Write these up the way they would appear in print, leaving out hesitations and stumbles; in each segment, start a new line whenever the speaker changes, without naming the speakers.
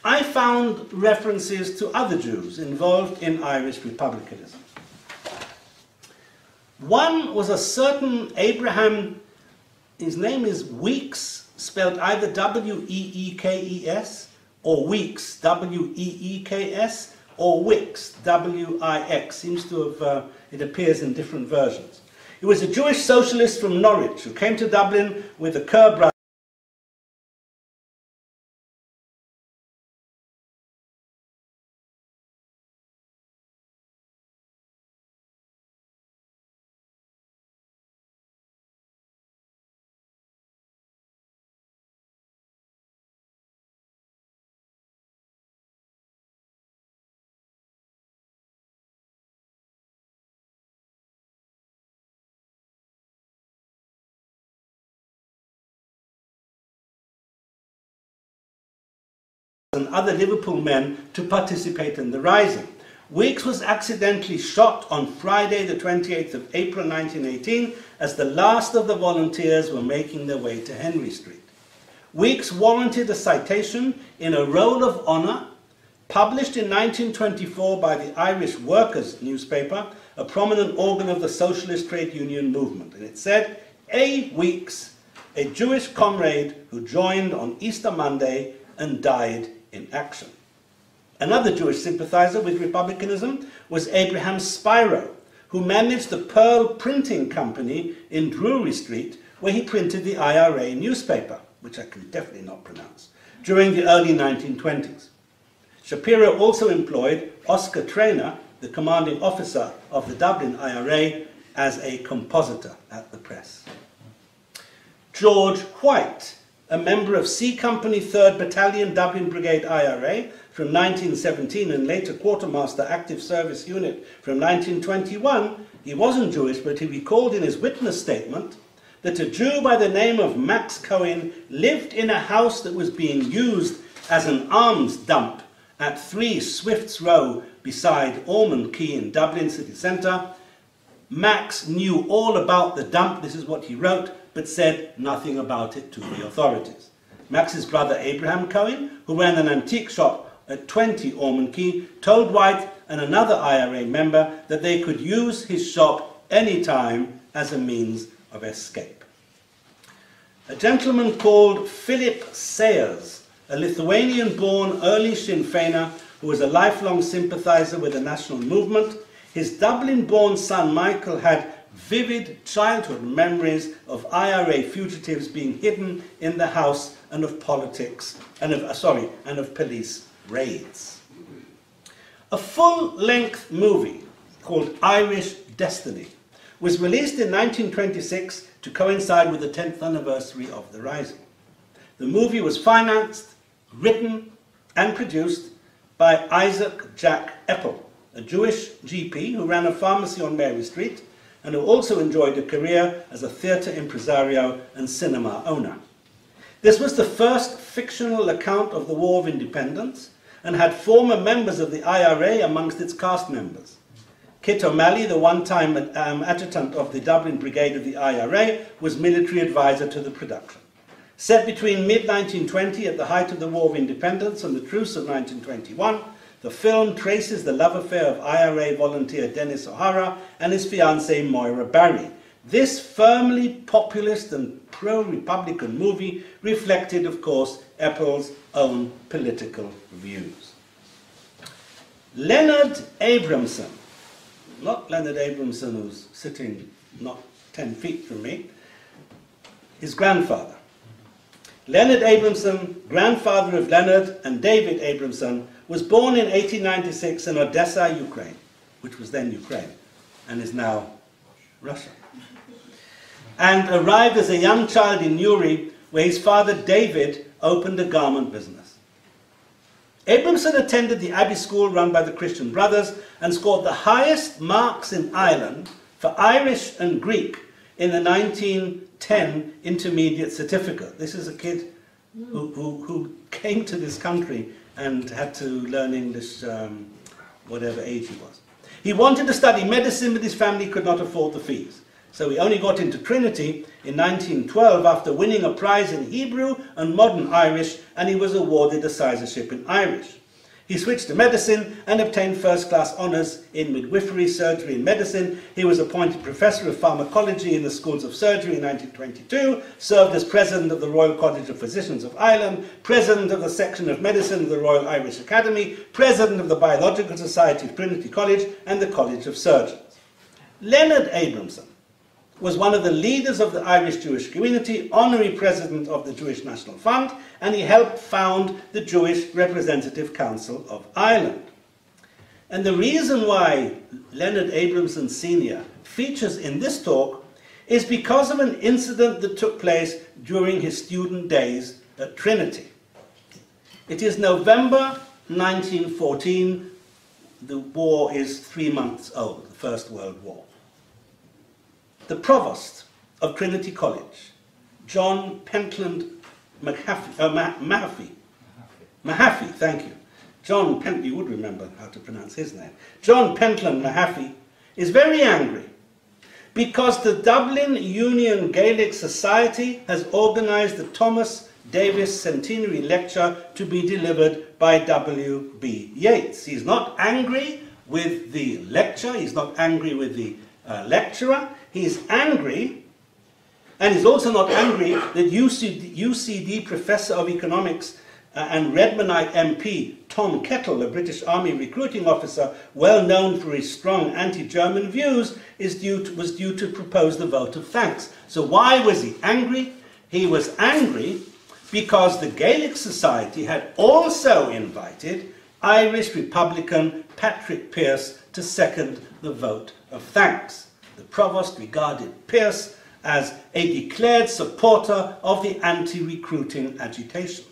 I found references to other Jews involved in Irish republicanism. One was a certain Abraham, his name is Weeks, spelled either W-E-E-K-E-S, or Weeks, W-E-E-K-S, or Wix, W-I-X. Seems to have, it appears in different versions. He was a Jewish socialist from Norwich who came to Dublin with the Cllr brothers and other Liverpool men to participate in the rising. Weeks was accidentally shot on Friday the 28th of April 1918 as the last of the volunteers were making their way to Henry Street. Weeks warranted a citation in a Roll of Honour published in 1924 by the Irish Workers newspaper, a prominent organ of the socialist trade union movement, and it said, A. Weeks, a Jewish comrade who joined on Easter Monday and died in action. Another Jewish sympathizer with republicanism was Abraham Spiro, who managed the Pearl Printing Company in Drury Street, where he printed the IRA newspaper, which I can definitely not pronounce, during the early 1920s. Shapiro also employed Oscar Traynor, the commanding officer of the Dublin IRA, as a compositor at the press. George White, a member of C Company 3rd Battalion Dublin Brigade IRA from 1917 and later Quartermaster Active Service Unit from 1921, he wasn't Jewish, but he recalled in his witness statement that a Jew by the name of Max Cohen lived in a house that was being used as an arms dump at 3 Swifts Row beside Ormond Quay in Dublin city centre. Max knew all about the dump, this is what he wrote, but said nothing about it to the authorities. Max's brother Abraham Cohen, who ran an antique shop at 20 Ormond Quay, told White and another IRA member that they could use his shop any time as a means of escape. A gentleman called Philip Sayers, a Lithuanian-born early Sinn Féiner who was a lifelong sympathizer with the national movement, his Dublin-born son Michael had vivid childhood memories of IRA fugitives being hidden in the house and of politics, and of police raids. A full-length movie called Irish Destiny was released in 1926 to coincide with the 10th anniversary of the Rising. The movie was financed, written and produced by Isaac Jack Eppel, a Jewish GP who ran a pharmacy on Mary Street and who also enjoyed a career as a theatre impresario and cinema owner. This was the first fictional account of the War of Independence and had former members of the IRA amongst its cast members. Kit O'Malley, the one-time adjutant of the Dublin Brigade of the IRA, was military advisor to the production. Set between mid-1920 at the height of the War of Independence and the truce of 1921, the film traces the love affair of IRA volunteer Dennis O'Hara and his fiancée Moira Barry. This firmly populist and pro-Republican movie reflected, of course, Eppel's own political views. Leonard Abramson, not Leonard Abramson who's sitting not 10 feet from me, his grandfather. Leonard Abramson, grandfather of Leonard and David Abramson, was born in 1896 in Odessa, Ukraine, which was then Ukraine and is now Russia, and arrived as a young child in Nuro, where his father David opened a garment business. Abramson attended the Abbey School run by the Christian Brothers and scored the highest marks in Ireland for Irish and Greek in the 1910 intermediate certificate. This is a kid who came to this country and had to learn English whatever age he was. He wanted to study medicine, but his family could not afford the fees. So he only got into Trinity in 1912 after winning a prize in Hebrew and Modern Irish, and he was awarded a sizarship in Irish. He switched to medicine and obtained first-class honours in midwifery, surgery and medicine. He was appointed Professor of Pharmacology in the Schools of Surgery in 1922, served as President of the Royal College of Physicians of Ireland, President of the Section of Medicine of the Royal Irish Academy, President of the Biological Society of Trinity College and the College of Surgeons. Leonard Abramson was one of the leaders of the Irish Jewish community, honorary president of the Jewish National Fund, and he helped found the Jewish Representative Council of Ireland. And the reason why Leonard Abramson Sr. features in this talk is because of an incident that took place during his student days at Trinity. It is November 1914. The war is 3 months old, the First World War. The provost of Trinity College, John Pentland Mahaffey, thank you. John Pentland, you would remember how to pronounce his name. John Pentland Mahaffey is very angry because the Dublin Union Gaelic Society has organised the Thomas Davis Centenary Lecture to be delivered by W.B. Yeats. He's not angry with the lecture, he's not angry with the lecturer. He's angry, and he's also not angry that UCD Professor of Economics and Redmondite MP Tom Kettle, a British Army recruiting officer well known for his strong anti-German views, was due to propose the vote of thanks. So why was he angry? He was angry because the Gaelic Society had also invited Irish Republican Patrick Pearse to second the vote of thanks. The provost regarded Pearse as a declared supporter of the anti-recruiting agitation.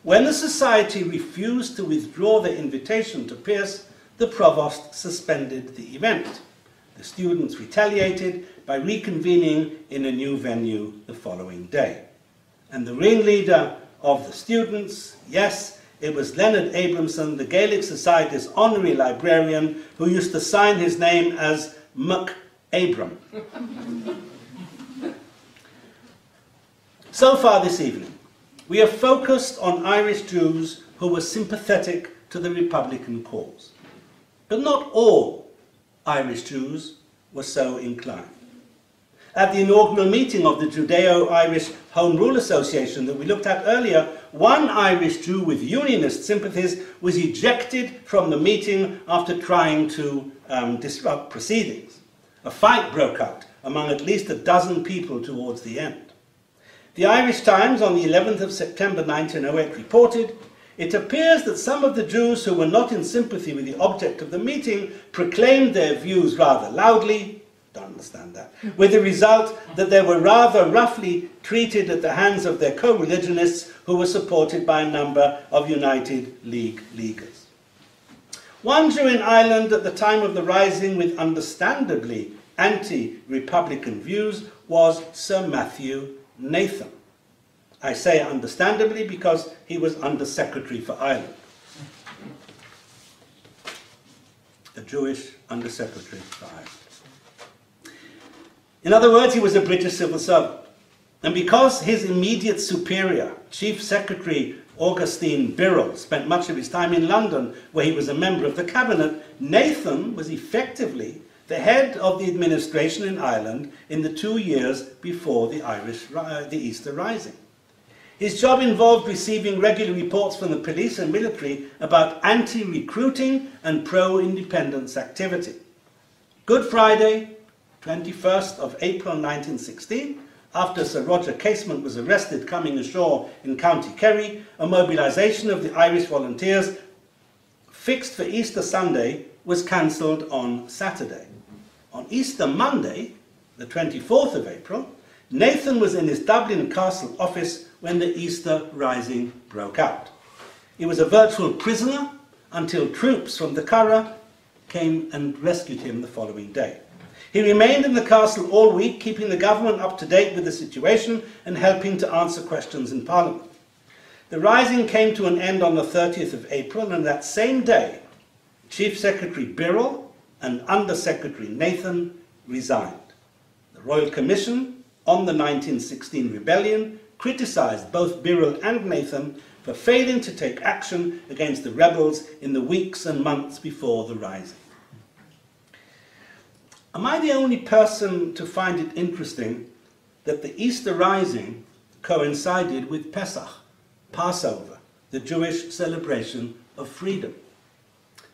When the society refused to withdraw the invitation to Pearse, the provost suspended the event. The students retaliated by reconvening in a new venue the following day. And the ringleader of the students, yes, it was Leonard Abramson, the Gaelic Society's honorary librarian, who used to sign his name as MacAbram. So far this evening, we have focused on Irish Jews who were sympathetic to the Republican cause. But not all Irish Jews were so inclined. At the inaugural meeting of the Judeo-Irish Home Rule Association that we looked at earlier, one Irish Jew with unionist sympathies was ejected from the meeting after trying to disrupt proceedings. A fight broke out among at least a dozen people towards the end. The Irish Times on the 11th of September 1908 reported, "It appears that some of the Jews who were not in sympathy with the object of the meeting proclaimed their views rather loudly," don't understand that, "with the result that they were rather roughly treated at the hands of their co-religionists who were supported by a number of United League leaguers." One Jew in Ireland at the time of the rising with understandably anti-Republican views was Sir Matthew Nathan. I say understandably because he was Under Secretary for Ireland. A Jewish Under Secretary for Ireland. In other words, he was a British civil servant. And because his immediate superior, Chief Secretary Augustine Birrell, spent much of his time in London, where he was a member of the cabinet, Nathan was effectively the head of the administration in Ireland in the 2 years before the Easter Rising. His job involved receiving regular reports from the police and military about anti-recruiting and pro-independence activity. Good Friday, 21st of April 1916, after Sir Roger Casement was arrested coming ashore in County Kerry, a mobilisation of the Irish volunteers fixed for Easter Sunday was cancelled on Saturday. On Easter Monday, the 24th of April, Nathan was in his Dublin Castle office when the Easter Rising broke out. He was a virtual prisoner until troops from the Cllr came and rescued him the following day. He remained in the castle all week, keeping the government up to date with the situation and helping to answer questions in Parliament. The Rising came to an end on the 30th of April, and that same day, Chief Secretary Birrell and Under Secretary Nathan resigned. Royal Commission on the 1916 rebellion criticised both Birrell and Nathan for failing to take action against the rebels in the weeks and months before the rising. Am I the only person to find it interesting that the Easter Rising coincided with Pesach, Passover, the Jewish celebration of freedom?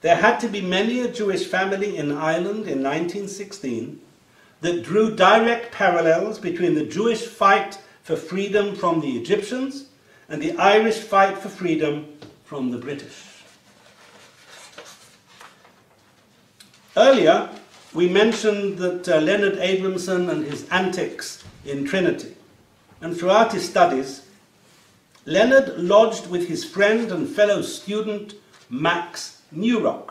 There had to be many a Jewish family in Ireland in 1916 that drew direct parallels between the Jewish fight for freedom from the Egyptians and the Irish fight for freedom from the British. Earlier, we mentioned that Leonard Abramson and his antics in Trinity. And throughout his studies, Leonard lodged with his friend and fellow student Max Nuro.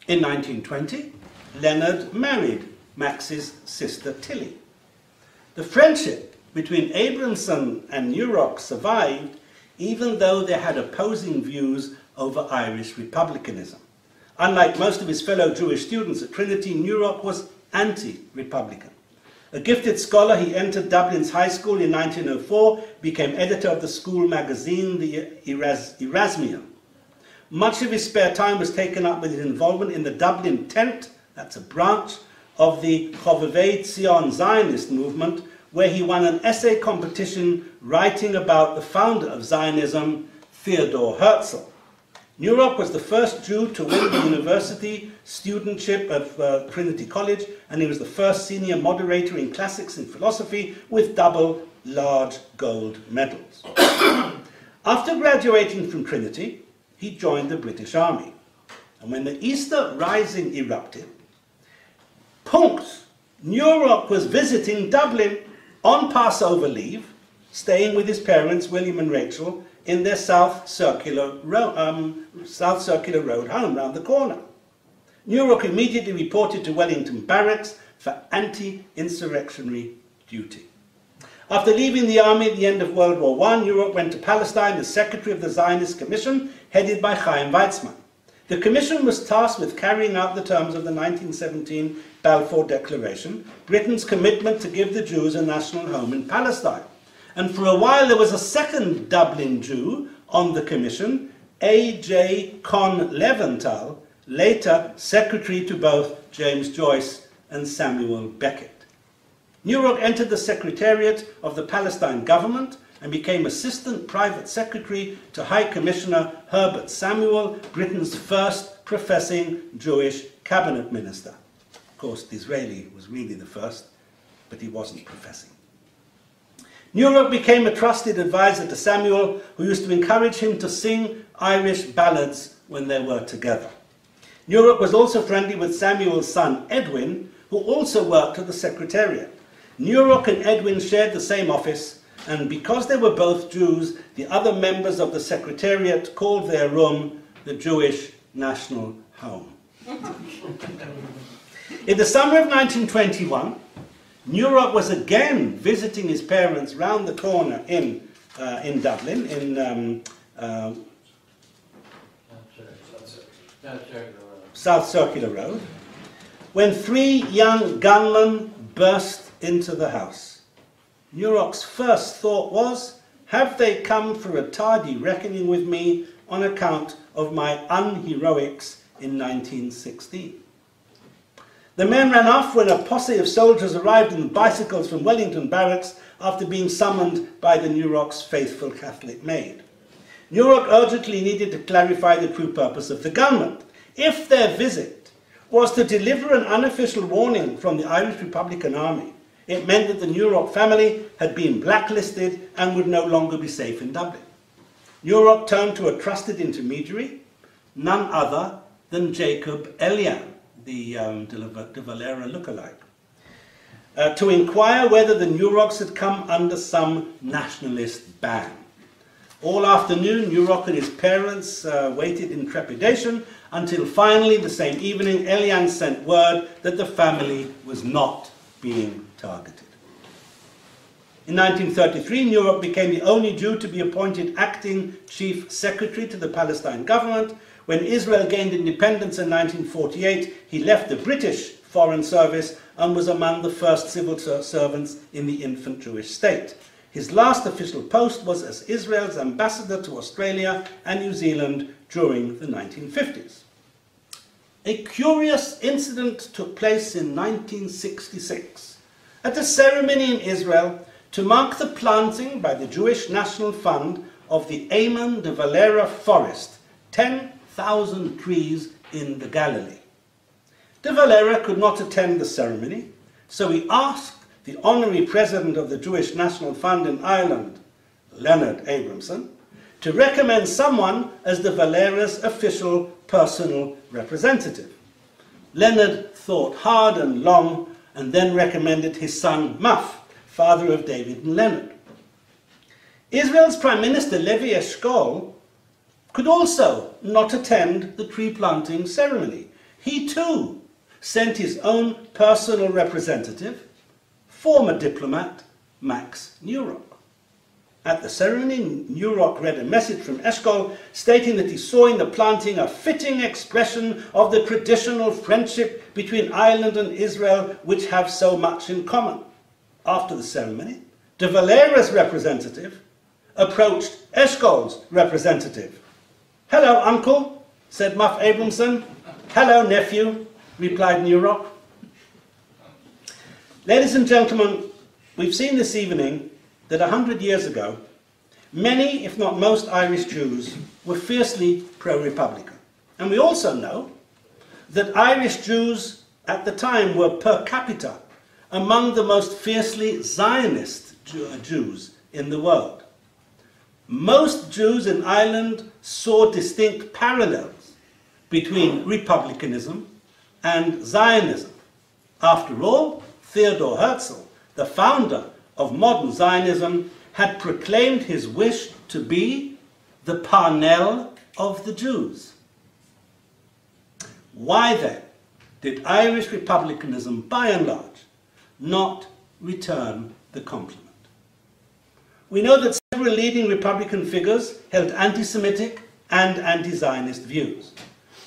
In 1920, Leonard married Max's sister Tilly. The friendship between Abramson and Nuro survived even though they had opposing views over Irish republicanism. Unlike most of his fellow Jewish students at Trinity, Nuro was anti-republican. A gifted scholar, he entered Dublin's high school in 1904, became editor of the school magazine, the Erasmian. Much of his spare time was taken up with his involvement in the Dublin Tent, that's a branch of the Chovevei Tzion Zionist movement, where he won an essay competition writing about the founder of Zionism, Theodor Herzl. Nuro was the first Jew to win the university studentship of Trinity College, and he was the first senior moderator in classics and philosophy with double large gold medals. After graduating from Trinity, he joined the British Army. And when the Easter Rising erupted, Nuro was visiting Dublin on Passover leave, staying with his parents, William and Rachel, in their South Circular Road home round the corner. Nuro immediately reported to Wellington Barracks for anti-insurrectionary duty. After leaving the army at the end of World War I, Nuro went to Palestine as secretary of the Zionist Commission, headed by Chaim Weizmann. The commission was tasked with carrying out the terms of the 1917 Balfour Declaration, Britain's commitment to give the Jews a national home in Palestine. And for a while there was a second Dublin Jew on the commission, A.J. Con Leventhal, later secretary to both James Joyce and Samuel Beckett. Nuro entered the secretariat of the Palestine government and became assistant private secretary to High Commissioner Herbert Samuel, Britain's first professing Jewish cabinet minister. Of course, Disraeli was really the first, but he wasn't professing. Nuro became a trusted advisor to Samuel, who used to encourage him to sing Irish ballads when they were together. Nuro was also friendly with Samuel's son Edwin, who also worked at the Secretariat. Nuro and Edwin shared the same office, and because they were both Jews, the other members of the Secretariat called their room the Jewish National Home. In the summer of 1921, Nuro was again visiting his parents round the corner in Dublin, in South Circular Road, when three young gunmen burst into the house. Nuro's first thought was, have they come for a tardy reckoning with me on account of my unheroics in 1916? The men ran off when a posse of soldiers arrived on bicycles from Wellington Barracks after being summoned by the Nuro's faithful Catholic maid. Nuro urgently needed to clarify the true purpose of the gunmen. If their visit was to deliver an unofficial warning from the Irish Republican Army, it meant that the Nuro family had been blacklisted and would no longer be safe in Dublin. Nuro turned to a trusted intermediary, none other than Jacob Elian, the De Valera lookalike, to inquire whether the Nurocs had come under some nationalist ban. All afternoon, Nuro and his parents waited in trepidation until finally, the same evening, Elian sent word that the family was not being targeted. In 1933, Nuro became the only Jew to be appointed acting chief secretary to the Palestine government. When Israel gained independence in 1948, he left the British Foreign Service and was among the first civil servants in the infant Jewish state. His last official post was as Israel's ambassador to Australia and New Zealand during the 1950s. A curious incident took place in 1966 at a ceremony in Israel to mark the planting by the Jewish National Fund of the Amon de Valera forest, 10,000 trees in the Galilee. De Valera could not attend the ceremony, so he asked the honorary president of the Jewish National Fund in Ireland, Leonard Abramson, to recommend someone as de Valera's official personal representative. Leonard thought hard and long and then recommended his son Muff, father of David and Leonard. Israel's Prime Minister Levi Eshkol could also not attend the tree planting ceremony. He too sent his own personal representative, former diplomat Max Nuro. At the ceremony, Nuro read a message from Eshkol stating that he saw in the planting a fitting expression of the traditional friendship between Ireland and Israel, which have so much in common. After the ceremony, de Valera's representative approached Eshkol's representative. "Hello, uncle," said Muff Abramson. "Hello, nephew," replied Nuro. Ladies and gentlemen, we've seen this evening that 100 years ago, many, if not most, Irish Jews were fiercely pro-Republican. And we also know that Irish Jews at the time were per capita among the most fiercely Zionist Jews in the world. Most Jews in Ireland saw distinct parallels between republicanism and Zionism. After all, Theodor Herzl, the founder of modern Zionism, had proclaimed his wish to be the Parnell of the Jews. Why then did Irish republicanism, by and large, not return the compliment? We know that several leading Republican figures held anti-Semitic and anti-Zionist views.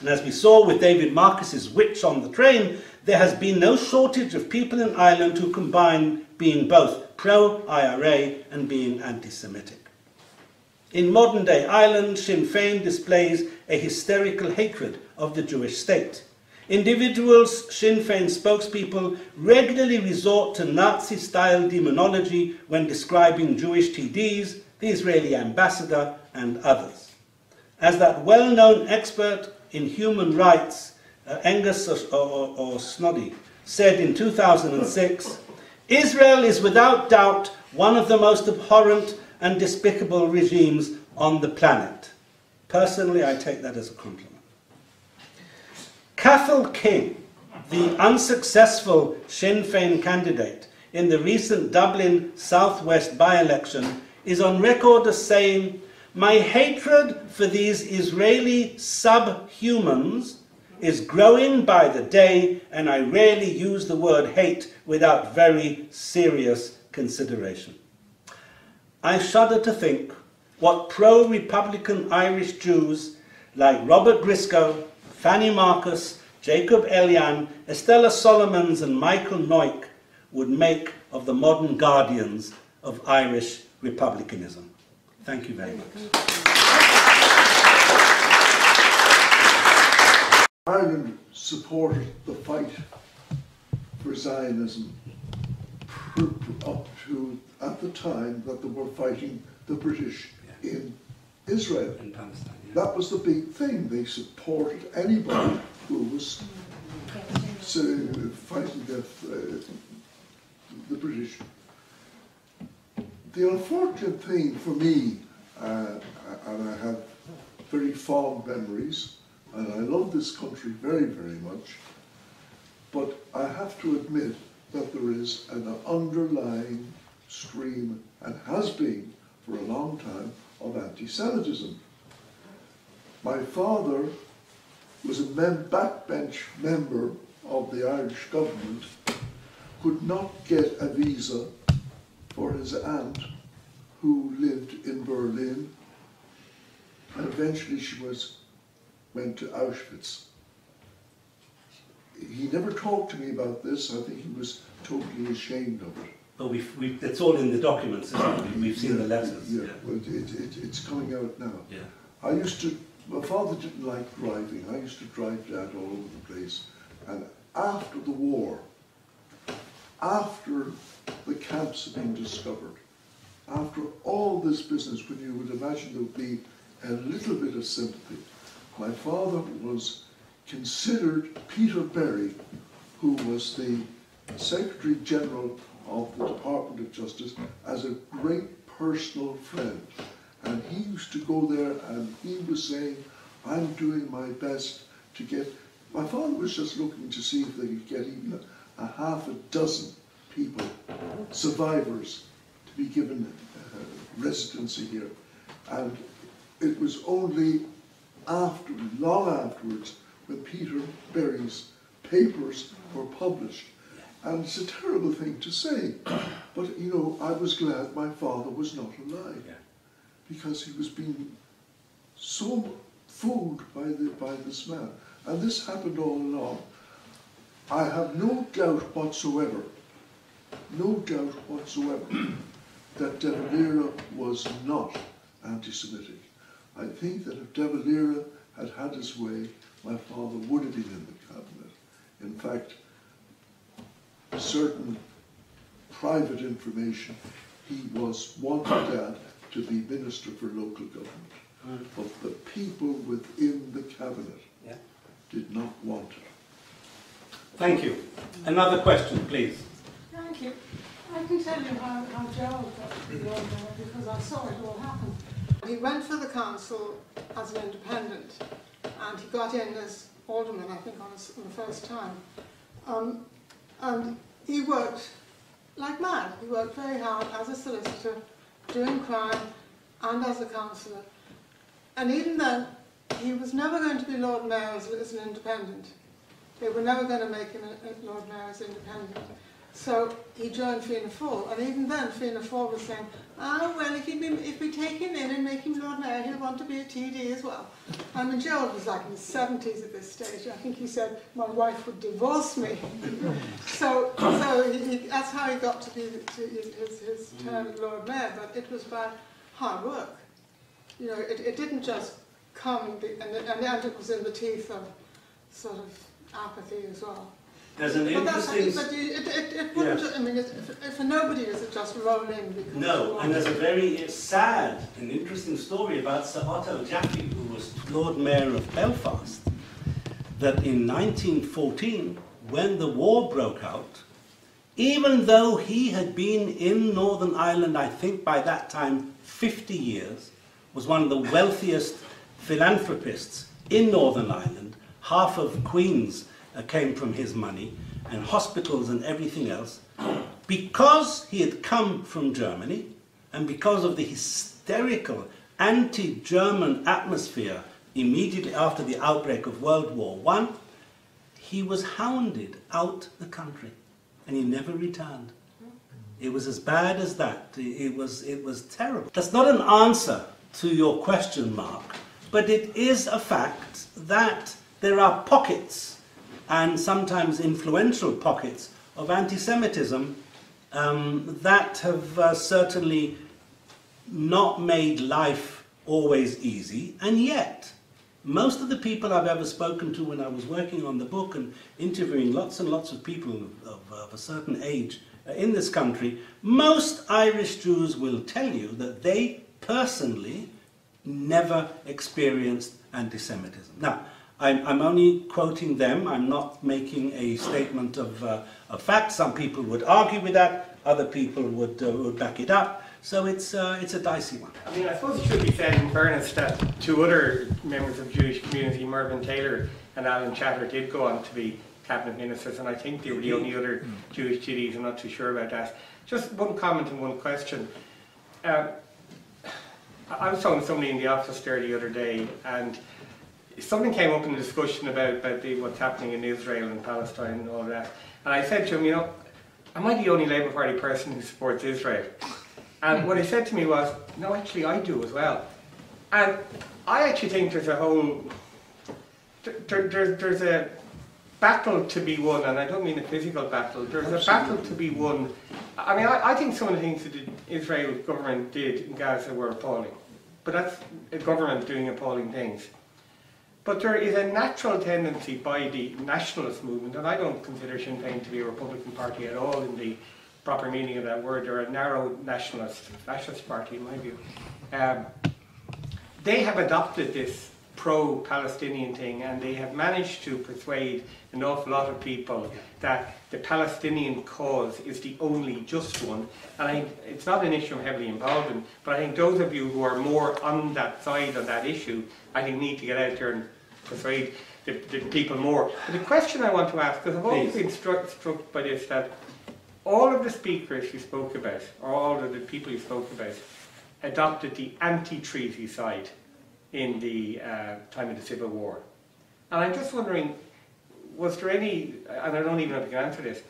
And as we saw with David Marcus's Witch on the Train, there has been no shortage of people in Ireland who combine being both pro-IRA and being anti-Semitic. In modern-day Ireland, Sinn Féin displays a hysterical hatred of the Jewish state. Individuals, Sinn Féin spokespeople, regularly resort to Nazi-style demonology when describing Jewish TDs, the Israeli ambassador, and others. As that well-known expert in human rights, Angus or Snoddy, said in 2006, "Israel is without doubt one of the most abhorrent and despicable regimes on the planet." Personally, I take that as a compliment. Cathal King, the unsuccessful Sinn Féin candidate in the recent Dublin Southwest by-election, is on record as saying, "My hatred for these Israeli subhumans is growing by the day, and I rarely use the word hate without very serious consideration." I shudder to think what pro-Republican Irish Jews like Robert Briscoe, Fanny Marcus, Jacob Elian, Estella Solomons and Michael Noyk would make of the modern guardians of Irish republicanism. Thank you very much.
Ireland supported the fight for Zionism up to at the time that they were fighting the British in Israel.
In Palestine, yeah.
That was the big thing. They supported anybody who was fighting the British. The unfortunate thing for me, and I have very fond memories, and I love this country very, very much, but I have to admit that there is an underlying stream, and has been for a long time, of anti-Semitism. My father was a backbench member of the Irish government, could not get a visa for his aunt who lived in Berlin, and eventually she went to Auschwitz. he never talked to me about this. I think he was totally ashamed of it.
But it's all in the documents, isn't it? We've seen the letters.
Yeah, well, it's coming out now.
Yeah.
My father didn't like driving. I used to drive Dad all over the place. And after the war, after the camps had been discovered, after all this business, when you would imagine there would be a little bit of sympathy, my father was considered Peter Berry, who was the Secretary General of the Department of Justice, as a great personal friend. And he used to go there and he was saying, I'm doing my best to get... My father was just looking to see if they could get even a half a dozen people, survivors, to be given residency here. And it was only after, long afterwards, when Peter Berry's papers were published. And it's a terrible thing to say, but you know, I was glad my father was not alive, because he was being so fooled by this man. And this happened all along. I have no doubt whatsoever, that De Valera was not anti-Semitic. I think that if De Valera had had his way, my father would have been in the cabinet. In fact, certain private information, he wanted Dad to be Minister for Local Government. But the people within the cabinet did not want it.
Thank you. Another question, please.
Thank you. I can tell you how Gerald got to be Lord Mayor, because I saw it all happen. He went for the council as an independent, and he got in as alderman, I think, on the first time. And he worked like mad. He worked very hard as a solicitor, doing crime, and as a councillor. And even then, he was never going to be Lord Mayor as an independent. They were never going to make him a Lord Mayor as independent. So he joined Fianna Fáil, and even then Fianna Fáil was saying, oh, well, if we take him in and make him Lord Mayor, he'll want to be a TD as well. I mean, Gerald was like in his 70s at this stage. I think he said, my wife would divorce me. so that's how he got to be his term as Lord Mayor, but it was by hard work. You know, it didn't just come, and it was in the teeth of sort of apathy as well.
There's an interesting...
But it wouldn't, I mean, for nobody does it just roll in. Because
no, and there's a very sad and interesting story about Sir Otto Jaffe, who was Lord Mayor of Belfast, that in 1914, when the war broke out, even though he had been in Northern Ireland, I think by that time, 50 years, was one of the wealthiest philanthropists in Northern Ireland, half of Queen's came from his money, and hospitals and everything else, because he had come from Germany, and because of the hysterical anti-German atmosphere immediately after the outbreak of World War I, he was hounded out the country, and he never returned. It was as bad as that. It was terrible. That's not an answer to your question, Mark, but it is a fact that there are pockets, and sometimes influential pockets, of anti-Semitism that have certainly not made life always easy, and yet most of the people I've ever spoken to when I was working on the book and interviewing lots and lots of people of a certain age in this country, most Irish Jews will tell you that they personally never experienced anti-Semitism. Now, I'm only quoting them. I'm not making a statement of fact. Some people would argue with that. Other people would back it up. So it's a dicey one.
I mean, I suppose it should be said in fairness that two other members of the Jewish community, Mervyn Taylor and Alan Chatter, did go on to be cabinet ministers, and I think they were the only other Jewish TDs. I'm not too sure about that. Just one comment and one question. I was talking to somebody in the office there the other day, and something came up in the discussion about what's happening in Israel and Palestine and all that. And I said to him, you know, am I the only Labour Party person who supports Israel? And what he said to me was, no, actually I do as well. And I actually think there's a whole, there's a battle to be won, and I don't mean a physical battle, there's a battle to be won. I mean, I think some of the things that the Israel government did in Gaza were appalling. But that's a government doing appalling things. But there is a natural tendency by the nationalist movement, and I don't consider Sinn Féin to be a Republican party at all in the proper meaning of that word. They're a narrow nationalist, fascist party in my view. They have adopted this pro-Palestinian thing, and they have managed to persuade an awful lot of people that the Palestinian cause is the only just one. And I think it's not an issue I'm heavily involved in, but I think those of you who are more on that side of that issue, I think need to get out there and persuade the people more. But the question I want to ask, because I've always been struck by this, that all of the speakers you spoke about, or all of the people you spoke about, adopted the anti-treaty side in the time of the Civil War. And I'm just wondering, was there any, and I don't even know if you can answer this,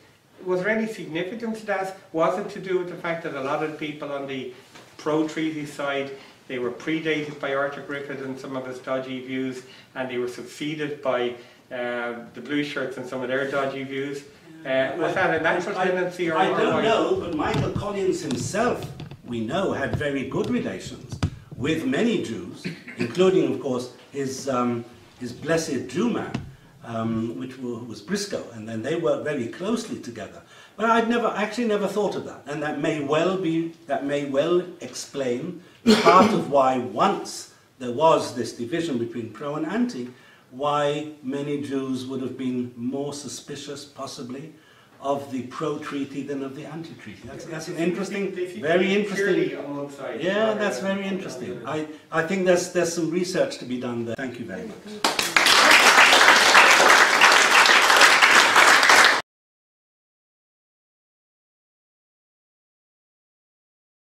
was there any significance to that? Was it to do with the fact that a lot of the people on the pro-treaty side, they were predated by Arthur Griffith and some of his dodgy views, and they were succeeded by the blue shirts and some of their dodgy views? Was that a natural tendency? Or
I don't know, but Michael Collins himself, we know, had very good relations with many Jews, including, of course, his blessed Jew man, which was Briscoe, and then they worked very closely together. But I'd actually never thought of that, and that may well explain part of why once there was this division between pro and anti, why many Jews would have been more suspicious, possibly, of the pro-treaty than of the anti-treaty. That's an interesting, very interesting.
On one side.
Yeah, that's very interesting. I think there's some research to be done there. Thank you very much.